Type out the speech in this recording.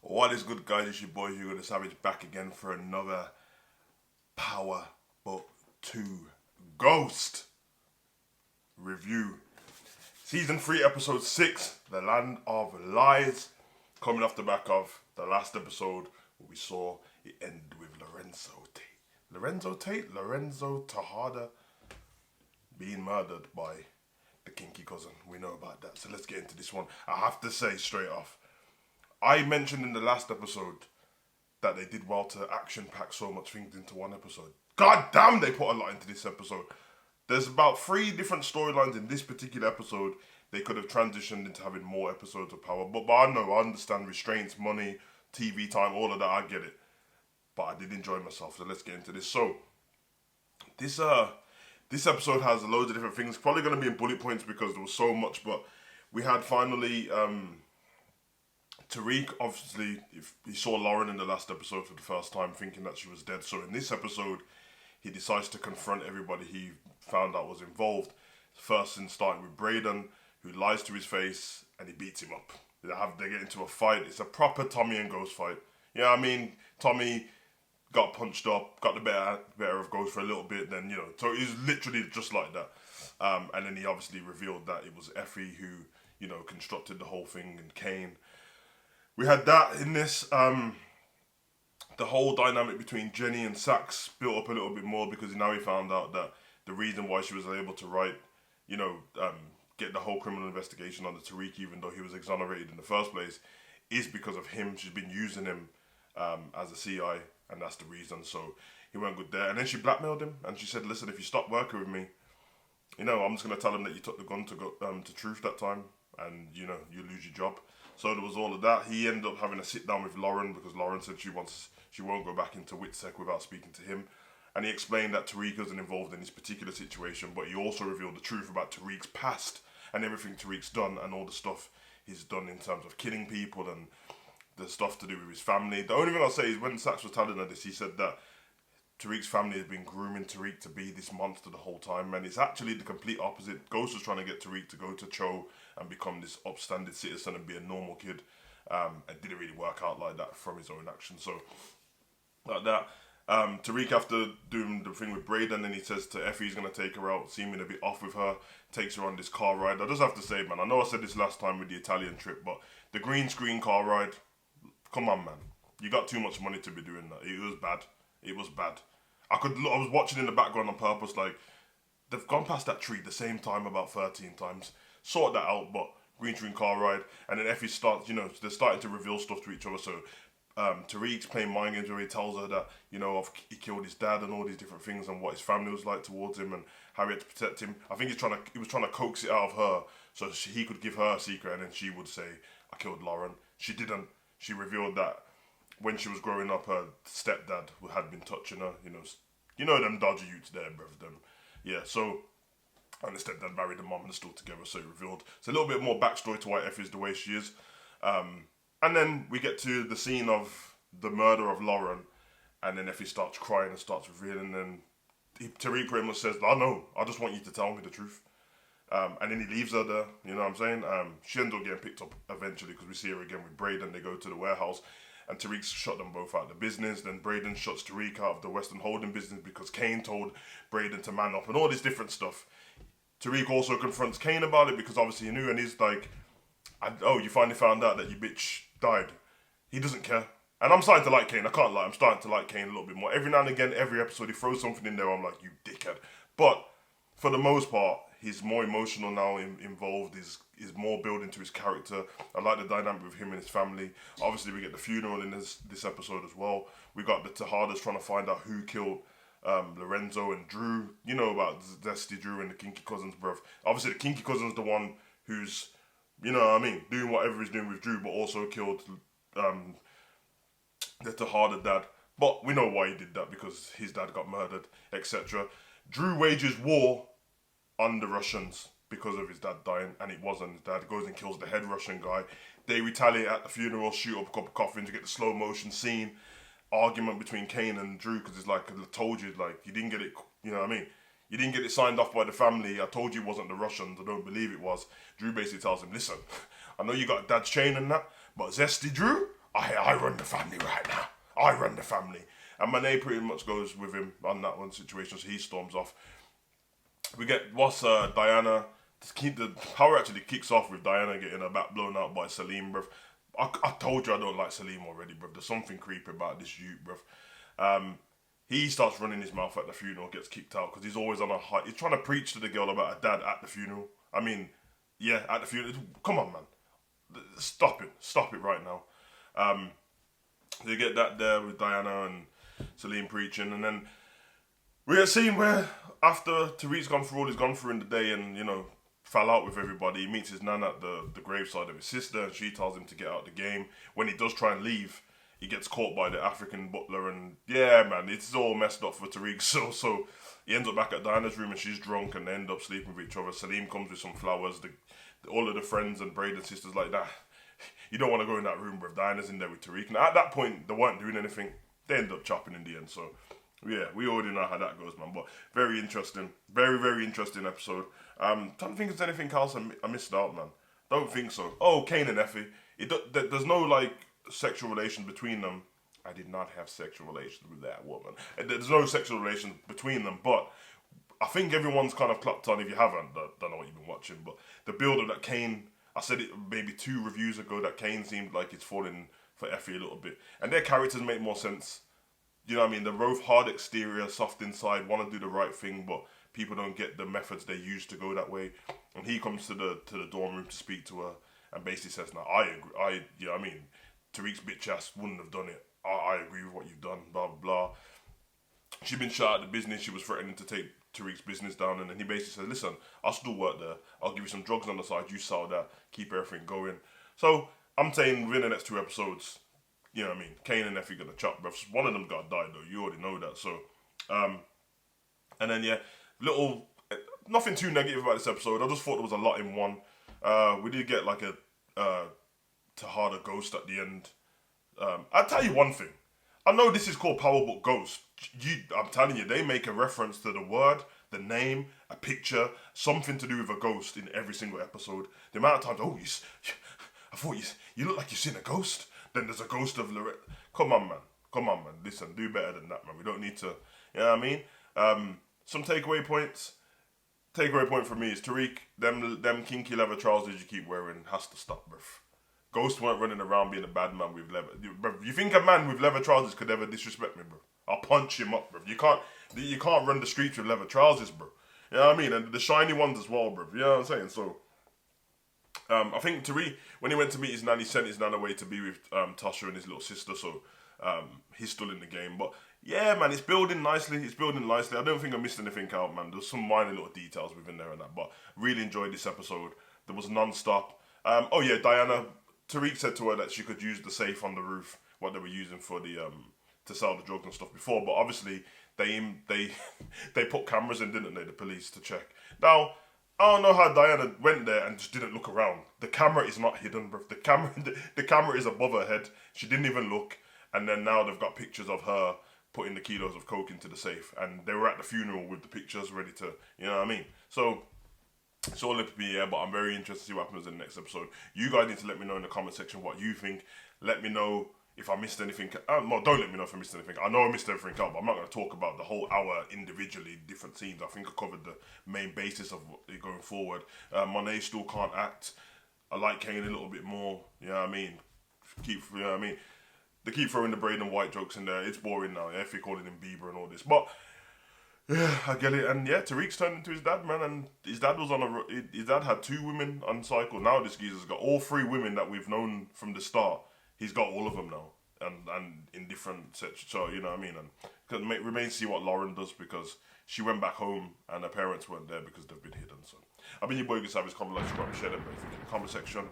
What is good, guys? It's your boy Hugo the Savage back again for another Power Book 2 Ghost review. Season 3, Episode 6, The Land of Lies. Coming off the back of the last episode where we saw it end with Lorenzo Tate. Lorenzo Tejada being murdered by the kinky cousin. We know about that. So let's get into this one. I have to say straight off, I mentioned in the last episode that they did well to action pack so much things into one episode. God damn, they put a lot into this episode. There's about 3 different storylines in this particular episode. They could have transitioned into having more episodes of Power. But I know, I understand restraints, money, TV time, all of that, I get it. But I did enjoy myself, so let's get into this. So, this episode has loads of different things. Probably going to be in bullet points because there was so much, but we had finally... Tariq, obviously, he saw Lauren in the last episode for the first time, thinking that she was dead. So in this episode, he decides to confront everybody he found out was involved. First, in starting with Brayden, who lies to his face, and he beats him up. They get into a fight. It's a proper Tommy and Ghost fight. Yeah, I mean, Tommy got punched up, got the better of Ghost for a little bit, then, so it was literally just like that. And then he obviously revealed that it was Effie who, constructed the whole thing, and Kane. We had that in this. The whole dynamic between Jenny and Saxe built up a little bit more because now he found out that the reason why she was able to write, get the whole criminal investigation on the Tariq, even though he was exonerated in the first place, is because of him. She's been using him as a CI, and that's the reason. So he went good there. And then she blackmailed him, and she said, listen, if you stop working with me, I'm just going to tell him that you took the gun to Truth that time, and, you lose your job. So there was all of that. He ended up having a sit down with Lauren because Lauren said she won't go back into WITSEC without speaking to him. And he explained that Tariq wasn't involved in this particular situation, but he also revealed the truth about Tariq's past and everything Tariq's done and all the stuff he's done in terms of killing people and the stuff to do with his family. The only thing I'll say is when Saxe was telling her this, he said that Tariq's family has been grooming Tariq to be this monster the whole time, and it's actually the complete opposite. Ghost was trying to get Tariq to go to Cho and become this upstanding citizen and be a normal kid. It didn't really work out like that from his own actions. So, like that. Tariq, after doing the thing with Brayden, then he says to Effie he's going to take her out, seeming a bit off with her, takes her on this car ride. I just have to say, man, I know I said this last time with the Italian trip, but the green screen car ride, come on, man. You got too much money to be doing that. It was bad. It was bad. I was watching in the background on purpose, like, they've gone past that tree the same time about 13 times. Sort that out, but green screen car ride. And then Effie starts, they're starting to reveal stuff to each other. So Tariq's playing mind games where he tells her that, he killed his dad and all these different things and what his family was like towards him and how he had to protect him. I think he was trying to coax it out of her so he could give her a secret and then she would say, I killed Lauren. She didn't. She revealed that when she was growing up, her stepdad had been touching her, them dodgy youths there, bruv, them. Yeah, so, and the stepdad married the mom and they're still together, so it revealed. It's a little bit more backstory to why Effie's the way she is. And then we get to the scene of the murder of Lauren, and then Effie starts crying and starts revealing, and Tariq pretty much says, oh no, I just want you to tell me the truth. And then he leaves her there, you know what I'm saying? She ends up getting picked up eventually because we see her again with Brayden. They go to the warehouse. And Tariq shut them both out of the business. Then Brayden shuts Tariq out of the Western Holding business because Kane told Brayden to man up and all this different stuff. Tariq also confronts Kane about it because obviously he knew, and he's like, you finally found out that your bitch died. He doesn't care. And I'm starting to like Kane. I can't lie. I'm starting to like Kane a little bit more. Every now and again, every episode, he throws something in there. I'm like, you dickhead. But for the most part, he's more emotional now involved. Is more building to his character. I like the dynamic with him and his family. Obviously, we get the funeral in this episode as well. We got the Tejadas trying to find out who killed Lorenzo and Drew. You know about Zesty Drew and the Kinky Cousins, bruv. Obviously, the Kinky Cousins the one who's, doing whatever he's doing with Drew, but also killed the Tejada dad. But we know why he did that, because his dad got murdered, etc. Drew wages war on the Russians because of his dad dying, and it wasn't his dad. Goes and kills the head Russian guy. They retaliate at the funeral, shoot up a couple of coffins, you get the slow motion scene, argument between Kane and Drew, because it's like, I told you, like, you didn't get it, you know what I mean? You didn't get it signed off by the family. I told you it wasn't the Russians. I don't believe it was. Drew basically tells him, listen, I know you got dad's chain and that, But Zesty Drew, I run the family right now. I run the family. And Monet pretty much goes with him on that one situation, so he storms off. We get Diana. The power actually kicks off with Diana getting her back blown out by Salim, bruv. I told you I don't like Salim already, bruv. There's something creepy about this youth, bruv. He starts running his mouth at the funeral, gets kicked out because he's always on a high. He's trying to preach to the girl about her dad at the funeral. I mean, yeah, at the funeral. Come on, man. Stop it right now. You get that there with Diana and Salim preaching, and then we get a scene where after Tariq's gone through all he's gone through in the day and, fell out with everybody, he meets his nan at the graveside of his sister, and she tells him to get out of the game. When he does try and leave, he gets caught by the African butler, and yeah, man, it's all messed up for Tariq. So he ends up back at Diana's room, and she's drunk, and they end up sleeping with each other. Salim comes with some flowers. All of the friends and Braden's sisters like that. You don't want to go in that room, bro. Diana's in there with Tariq. And at that point, they weren't doing anything. They end up chopping in the end. So yeah, we already know how that goes, man. But very interesting, very, very interesting episode. Don't think there's anything else I missed out, man. Don't think so. Oh, Kane and Effie. There's no sexual relation between them. I did not have sexual relations with that woman. There's no sexual relation between them, but I think everyone's kind of clocked on. If you haven't, don't know what you've been watching, but the build-up that Kane, I said it maybe 2 reviews ago, that Kane seemed like he's falling for Effie a little bit, and their characters make more sense. You know what I mean? They're both hard exterior, soft inside, want to do the right thing, but people don't get the methods they use to go that way. And he comes to the dorm room to speak to her and basically says, "No, I agree. You know what I mean? Tariq's bitch ass wouldn't have done it. I agree with what you've done, blah, blah, blah." She'd been shot at the business. She was threatening to take Tariq's business down. And then he basically said, "Listen, I'll still work there. I'll give you some drugs on the side. You sell that. Keep everything going." So I'm saying within the next 2 episodes, you know what I mean, Kane and Effie gonna chop, bruv. One of them got died though. You already know that. So, and then yeah, nothing too negative about this episode. I just thought there was a lot in one. We did get like a Tahada ghost at the end. I'll tell you one thing. I know this is called Power Book Ghost. I'm telling you, they make a reference to the word, the name, a picture, something to do with a ghost in every single episode. The amount of times, I thought you look like you've seen a ghost. Then there's a ghost of Lorette. Come on, man. Listen, do better than that, man. We don't need to, you know what I mean? Some takeaway points. Takeaway point for me is Tariq, them kinky leather trousers you keep wearing has to stop, bruv. Ghost weren't running around being a bad man with leather. Bruv, you think a man with leather trousers could ever disrespect me, bro? I'll punch him up, bruv. You can't run the streets with leather trousers, bro. You know what I mean? And the shiny ones as well, bruv. You know what I'm saying? So, I think Tariq, when he went to meet his nan, he sent his nan away to be with Tasha and his little sister, so he's still in the game. But yeah, man, it's building nicely. I don't think I missed anything out, man. There's some minor little details within there and that, but really enjoyed this episode. There was non-stop. Oh yeah, Diana, Tariq said to her that she could use the safe on the roof, what they were using for the to sell the drugs and stuff before, but obviously they put cameras in, didn't they, the police, to check. Now, I don't know how Diana went there and just didn't look around. The camera is not hidden, bro. The camera is above her head. She didn't even look. And then now they've got pictures of her putting the kilos of coke into the safe. And they were at the funeral with the pictures ready to, you know what I mean? So, it's all up to me, yeah, but I'm very interested to see what happens in the next episode. You guys need to let me know in the comment section what you think. Let me know if I missed anything. No, don't let me know if I missed anything. I know I missed everything out, but I'm not going to talk about the whole hour individually, different scenes. I think I covered the main basis of it going forward. Monet still can't act. I like Kane a little bit more. You know what I mean? You know what I mean? They keep throwing the Braden White jokes in there. It's boring now. Yeah, if you're calling him Bieber and all this, but yeah, I get it. And yeah, Tariq's turned into his dad, man. And his dad was his dad had 2 women on cycle. Now this geezer's got all 3 women that we've known from the start. He's got all of them now, and in different sections. So you know what I mean. And remains to see what Lauren does, because she went back home and her parents weren't there because they've been hidden. So I've been your boy Gus Savage. Comment, like, subscribe, share them. But if you can comment section.